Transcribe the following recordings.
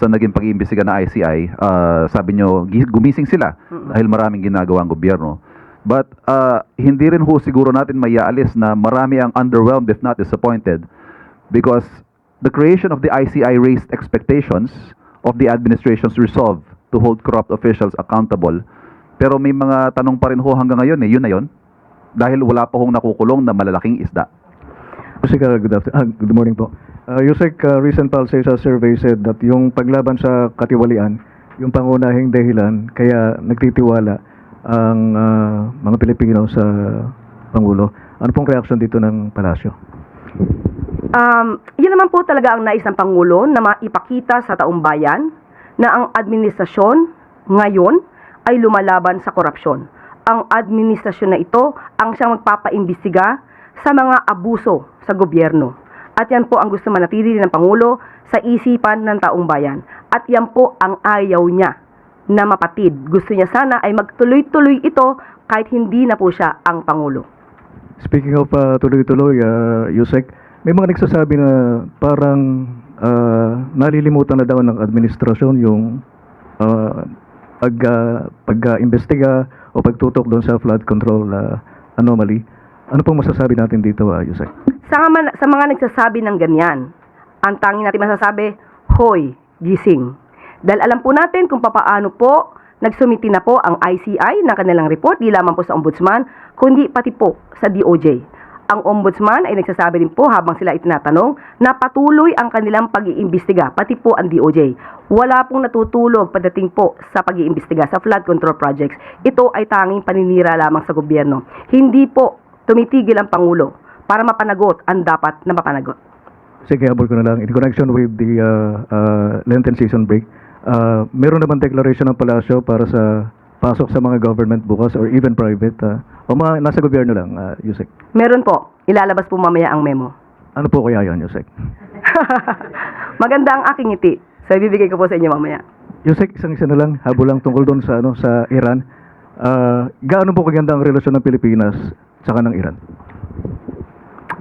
sa naging pag-iimbestiga ng ICI, sabi nyo, gumising sila dahil maraming ginagawa ang gobyerno. But hindi rin ho siguro natin maiaalis na marami ang underwhelmed if not disappointed because the creation of the ICI raised expectations of the administration's resolve to hold corrupt officials accountable. Pero may mga tanong pa rin ho hanggang ngayon yun na yun. Dahil wala pa hong nakukulong na malalaking isda. Yusek, good morning po. Yusek, recent Palsesa survey said that yung paglaban sa katiwalian, yung pangunahing dahilan, kaya nagtitiwala ang mga Pilipino sa Pangulo. Ano pong reaksyon dito ng Palasyo? Yan naman po talaga ang nais ng Pangulo na maipakita sa taong bayan na ang administrasyon ngayon ay lumalaban sa korupsyon. Ang administrasyon na ito ang siyang magpapaimbestiga sa mga abuso sa gobyerno. At yan po ang gusto manatili ng Pangulo sa isipan ng taong bayan. At yan po ang ayaw niya na mapatid. Gusto niya sana ay magtuloy-tuloy ito kahit hindi na po siya ang Pangulo. Speaking of tuloy-tuloy, Yusek, may mga nagsasabi na parang nalilimutan na daw ng administrasyon yung pag-imbestiga o pagtutok doon sa flood control anomaly. Ano pong masasabi natin dito, Yusek? Sa mga nagsasabi ng ganyan, ang tanging natin masasabi, hoy, gising. Dahil alam po natin kung papaano po nagsumiti na po ang ICI ng kanilang report, di lamang po sa Ombudsman, kundi pati po sa DOJ. Ang Ombudsman ay nagsasabi din po habang sila itinatanong na patuloy ang kanilang pag-iimbestiga, pati po ang DOJ. Wala pong natutulog pagdating po sa pag-iimbestiga sa flood control projects. Ito ay tanging paninira lamang sa gobyerno. Hindi po tumitigil ang Pangulo para mapanagot ang dapat na mapanagot. Sige, habol ko na lang. In connection with the Lenten season break, meron naman declaration ng Palasyo para sa pasok sa mga government bukas or even private o mga nasa gobyerno lang, Yusek? Meron po. Ilalabas po mamaya ang memo. Ano po kaya yan, Yusek? Maganda ang aking ngiti. So, ibibigay ko po sa inyo mamaya. Yusek, isang-isa na lang, habol lang tungkol doon sa, sa Iran. Gaano po kaganda ang relasyon ng Pilipinas saka ng Iran?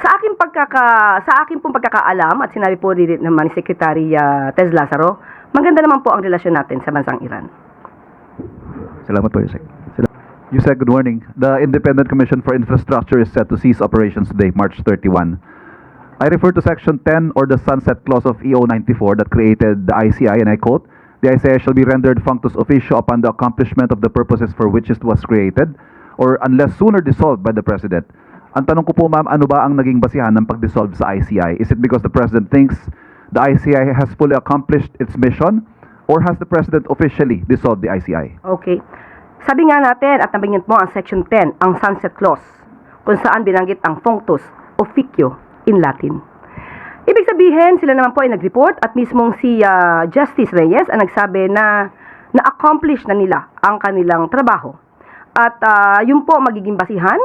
Sa akin pong pagkakaalam at sinabi po rin naman ni Secretary Tez Lazaro, maganda naman po ang relasyon natin sa bansang Iran. Salamat po, Yusek. Yusek, good morning. The Independent Commission for Infrastructure is set to cease operations today, March 31. I refer to Section 10 or the Sunset Clause of EO 94 that created the ICI, and I quote, "The ICI shall be rendered functus officio upon the accomplishment of the purposes for which it was created, or unless sooner dissolved by the President." Ang tanong ko po, ma'am, ano ba ang naging basihan ng pag-dissolve sa ICI? Is it because the President thinks the ICI has fully accomplished its mission, or has the President officially dissolved the ICI? Okay. Sabi nga natin at nabanggit mo ang Section 10, ang Sunset Clause, kung saan binanggit ang functus officio in Latin. Ibig sabihin, sila naman po ay nag-report at mismong si Justice Reyes ang nagsabi na na-accomplish na nila ang kanilang trabaho. At yun po ang magiging basihan.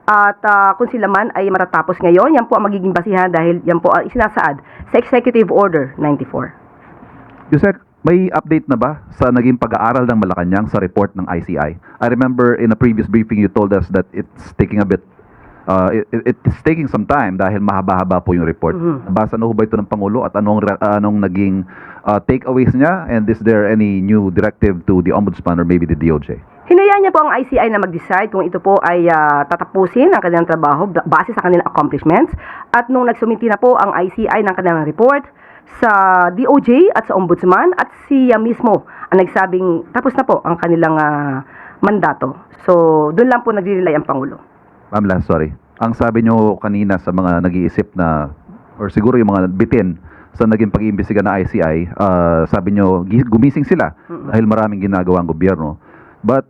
At kung sila man ay matatapos ngayon, yan po ang magiging basihan dahil yan po ang isinasaad sa Executive Order 94. Yusek, may update na ba sa naging pag-aaral ng Malacanang sa report ng ICI? I remember in a previous briefing you told us that it's taking a bit, it's taking some time dahil mahaba-haba po yung report. Nabasa na ho ba ito ng Pangulo at anong naging takeaways niya? And is there any new directive to the Ombudsman or maybe the DOJ? Hinayaan niya po ang ICI na mag-decide kung ito po ay tatapusin ang kanilang trabaho base sa kanilang accomplishments. At nung nagsumiti na po ang ICI ng kanilang report sa DOJ at sa Ombudsman at siya mismo ang nagsabing tapos na po ang kanilang mandato. So, doon lang po nagre-rely ang Pangulo. Ma'am Lance, sorry. Ang sabi nyo kanina sa mga nag-iisip na, or siguro yung mga bitin sa naging pag-iimbestiga ng ICI, sabi nyo, gumising sila dahil maraming ginagawa ang gobyerno. But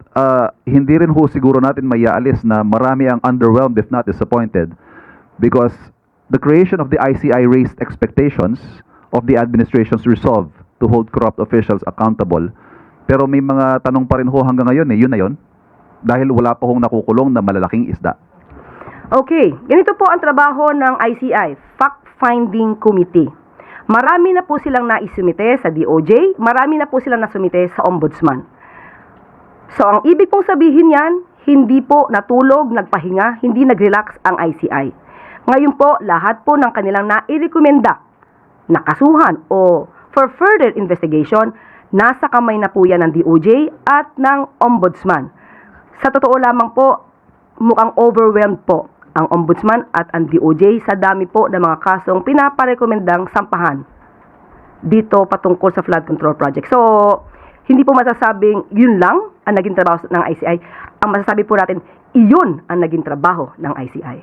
hindi rin ho siguro natin maiaalis na marami ang underwhelmed if not disappointed because the creation of the ICI raised expectations of the administration's resolve to hold corrupt officials accountable. Pero may mga tanong pa rin ho hanggang ngayon yun na yun. Dahil wala pa hong nakukulong na malalaking isda. Okay, ganito po ang trabaho ng ICI, Fact-Finding Committee. Marami na po silang naisumite sa DOJ, marami na po silang nasumite sa Ombudsman. So, ang ibig pong sabihin yan, hindi po natulog, nagpahinga, hindi nag-relax ang ICI. Ngayon po, lahat po ng kanilang nairekomenda, nakasuhan o for further investigation. Nasa kamay na po yan ng DOJ at ng Ombudsman. Sa totoo lamang po, mukhang overwhelmed po ang Ombudsman at ang DOJ sa dami po ng mga kasong pinaparekomendang sampahan dito patungkol sa flood control project. So, hindi po masasabing yun lang ang naging trabaho ng ICI. Ang masasabi po natin, iyon ang naging trabaho ng ICI.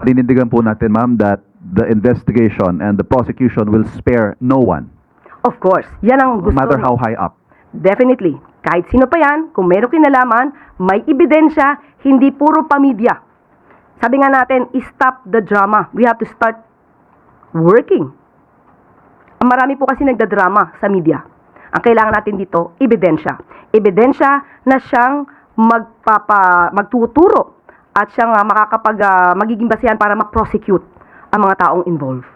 Panindigan po natin, ma'am, that the investigation and the prosecution will spare no one, Of course, yan ang no gusto. matter how high up. Definitely. Kahit sino pa yan, kung meron kinalaman, may ebidensya, hindi puro pamidya. Sabi nga natin, stop the drama. We have to start working. Ang marami po kasi nagdadrama sa media. Ang kailangan natin dito, ebidensya. Ebidensya na siyang magtuturo at siyang magiging basihan para ma-prosecute ang mga taong involved.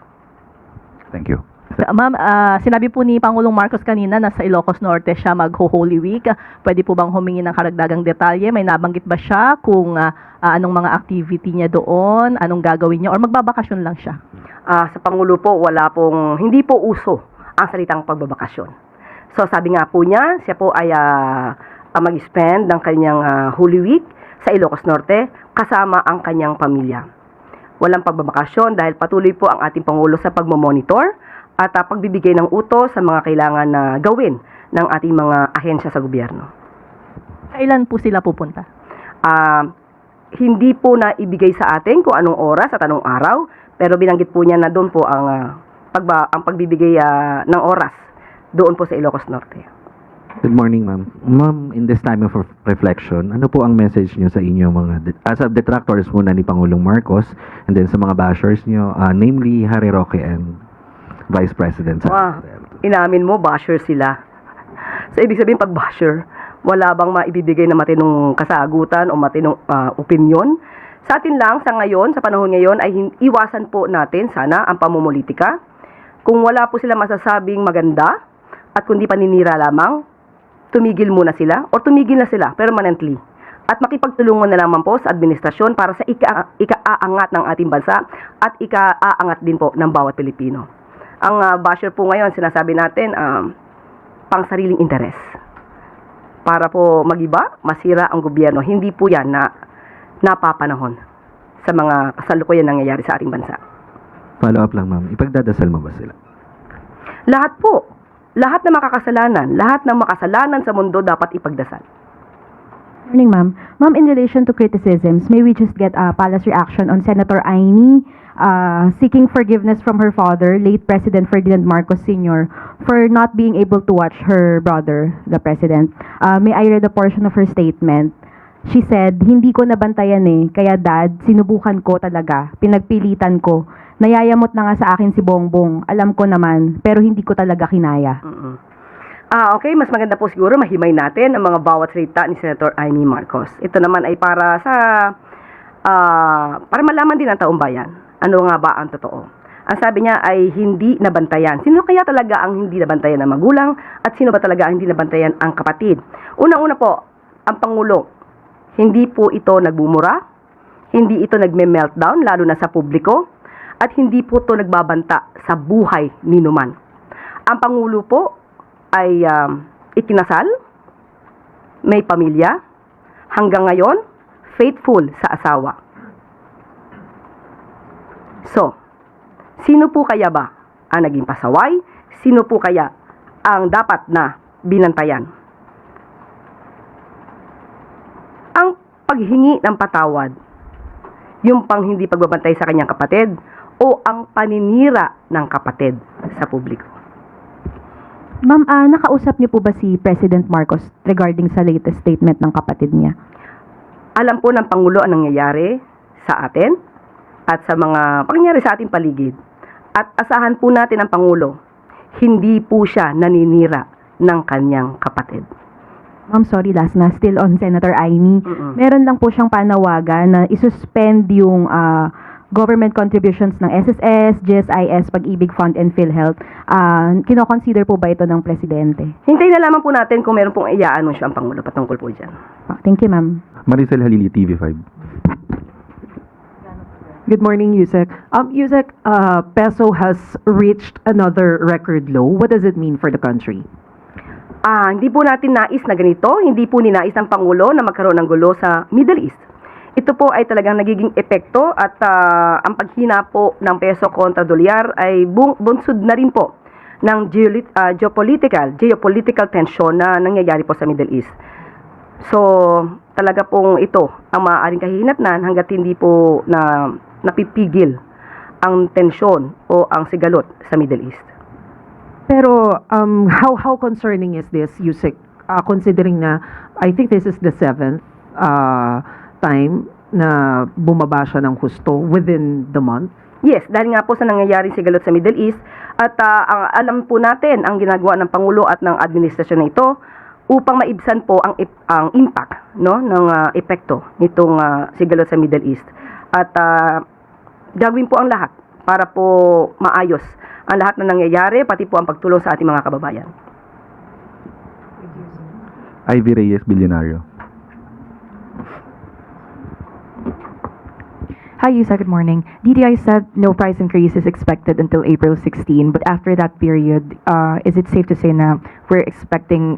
Thank you. Ma'am, sinabi po ni Pangulong Marcos kanina na sa Ilocos Norte siya mag-Holy Week. Pwede po bang humingi ng karagdagang detalye? May nabanggit ba siya kung anong mga activity niya doon, anong gagawin niya, or magbabakasyon lang siya? Sa Pangulo po, hindi po uso ang salitang pagbabakasyon. So sabi nga po niya, siya po ay mag-spend ng kanyang Holy Week sa Ilocos Norte kasama ang kanyang pamilya. Walang pagbabakasyon dahil patuloy po ang ating Pangulo sa pagmamonitor at pagbibigay ng utos sa mga kailangan na gawin ng ating mga ahensya sa gobyerno. Kailan po sila pupunta? Hindi po na ibigay sa atin kung anong oras at anong araw, pero binanggit po niya na doon po ang pagbibigay ng oras doon po sa Ilocos Norte. Good morning, ma'am. Ma'am, in this time of reflection, ano po ang message niyo sa inyo as a detractors muna ni Pangulong Marcos and then sa mga bashers niyo, namely Harry Roque and Vice President Inamin mo, basher sila. So, ibig sabihin, pag basher, wala bang maibibigay na matinong kasagutan o matinong opinion? Sa atin lang, sa ngayon, sa panahon ngayon, ay iwasan po natin sana ang pamumulitika. Kung wala po sila masasabing maganda at kundi paninira lamang, tumigil muna sila o tumigil na sila permanently. At makipagtulungan na lamang po sa administrasyon para sa ika-aangat ng ating bansa at ika-aangat din po ng bawat Pilipino. Ang basher po ngayon, sinasabi natin, pang sariling interes. Para po magiba, masira ang gobyerno. Hindi po yan na napapanahon sa mga kasalukuyan nangyayari sa ating bansa. Follow up lang, ma'am. Ipagdadasal mo ba sila? Lahat po, lahat na makasalanan sa mundo dapat ipagdasal. Morning, ma'am. Ma'am, in relation to criticisms, may we just get a palace reaction on Senator Aimee seeking forgiveness from her father, late President Ferdinand Marcos Sr., for not being able to watch her brother, the President. May I read a portion of her statement? She said, "Hindi ko nabantayan kaya dad, sinubukan ko talaga, pinagpilitan ko. Nayayamot na nga sa akin si Bongbong, alam ko naman, pero hindi ko talaga kinaya." Okay, mas maganda po siguro mahimay natin ang mga bawat salita ni Senator Aimee Marcos. Ito naman ay para malaman din ng taong bayan. Ano nga ba ang totoo? Ang sabi niya ay hindi nabantayan. Sino kaya talaga ang hindi nabantayan ng magulang at sino ba talaga ang hindi nabantayan ang kapatid? Unang-una po, ang Pangulo, hindi po ito nagbumura, hindi ito nagme-meltdown lalo na sa publiko, at hindi po ito nagbabanta sa buhay ni numan. Ang Pangulo po ay ikinasal, may pamilya, hanggang ngayon, faithful sa asawa. So, sino po kaya ba ang naging pasaway? Sino po kaya ang dapat na binantayan? Ang paghingi ng patawad, yung pang hindi pagbabantay sa kanyang kapatid, o ang paninira ng kapatid sa publiko? Ma'am, nakausap niyo po ba si President Marcos regarding sa latest statement ng kapatid niya? Alam po ng Pangulo ang nangyayari sa atin at sa mga pangyayari sa ating paligid. At asahan po natin ang Pangulo, hindi po siya naninira ng kanyang kapatid. Ma'am, sorry, last na. Still on Senator Aimee. Meron lang po siyang panawagan na isuspend yung government contributions ng SSS, GSIS, Pag-ibig Fund, and PhilHealth. Kino-consider po ba ito ng Presidente? Hintayin na lamang po natin kung meron pong i-anunsyo ang Pangulo patungkol po dyan. Thank you, ma'am. Maricel Halili, TV5. Good morning, Yusek. Yusek, peso has reached another record low. What does it mean for the country? Hindi po natin nais na ganito, hindi po ninais ng Pangulo na magkaroon ng gulo sa Middle East. Ito po ay talagang nagiging epekto at ang paghina po ng peso kontra dolyar ay bunsod na rin po ng geopolitical tension na nangyayari po sa Middle East. So, talaga pong ito ang maaaring kahihinatnan hanggat hindi po napipigil ang tensyon o ang sigalot sa Middle East. Pero how concerning is this, Yusek? Considering na I think this is the 7th time na bumaba siya ng husto within the month. Yes, dahil nga po sa nangyayaring sigalot sa Middle East at alam po natin ang ginagawa ng Pangulo at ng administrasyon na ito upang maibsan po ang impact ng epekto nitong sigalot sa Middle East. At gagawin po ang lahat para po maayos ang lahat na nangyayari, pati po ang pagtulong sa ating mga kababayan. Ivy Reyes, Bilyonaryo. Hi, Yusa. Good morning. DTI said no price increase is expected until April 16, but after that period, is it safe to say na we're expecting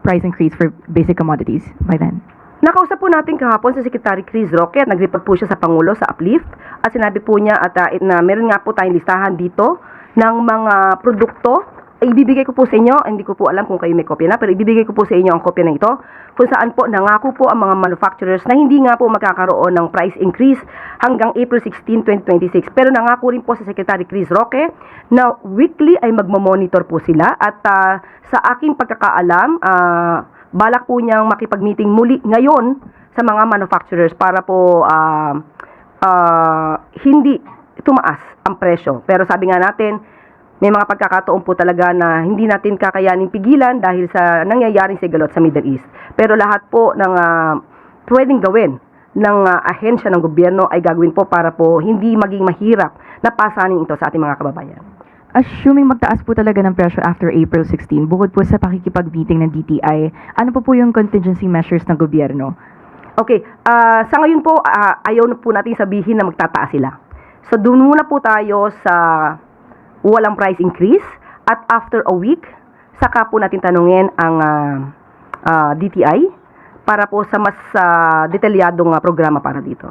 price increase for basic commodities by then? Nakausap po natin kahapon si Secretary Chris Roque at nag-report po siya sa Pangulo sa Uplift at sinabi po niya at na meron nga po tayong listahan dito ng mga produkto. Ibibigay ko po sa inyo, hindi ko po alam kung kayo may kopya na, pero ibibigay ko po sa inyo ang kopya na ito kung saan po nangako po ang mga manufacturers na hindi nga po magkakaroon ng price increase hanggang April 16, 2026. Pero nangako rin po si Secretary Chris Roque na weekly ay magmamonitor po sila at sa aking pagkakaalam, balak po niyang makipag-meeting muli ngayon sa mga manufacturers para po hindi tumaas ang presyo. Pero sabi nga natin, may mga pagkakataon po talaga na hindi natin kakayanin pigilan dahil sa nangyayaring sigalot sa Middle East. Pero lahat po ng pwedeng gawin ng ahensya ng gobyerno ay gagawin po para po hindi maging mahirap na pasanin ito sa ating mga kababayan. Assuming magtaas po talaga ng presyo after April 16, bukod po sa pakikipag-meeting ng DTI, ano po yung contingency measures ng gobyerno? Okay, sa ngayon po, ayaw na po natin sabihin na magtataas sila. So doon muna po tayo sa walang price increase at after a week, saka po natin tanungin ang DTI para po sa mas detalyadong programa para dito.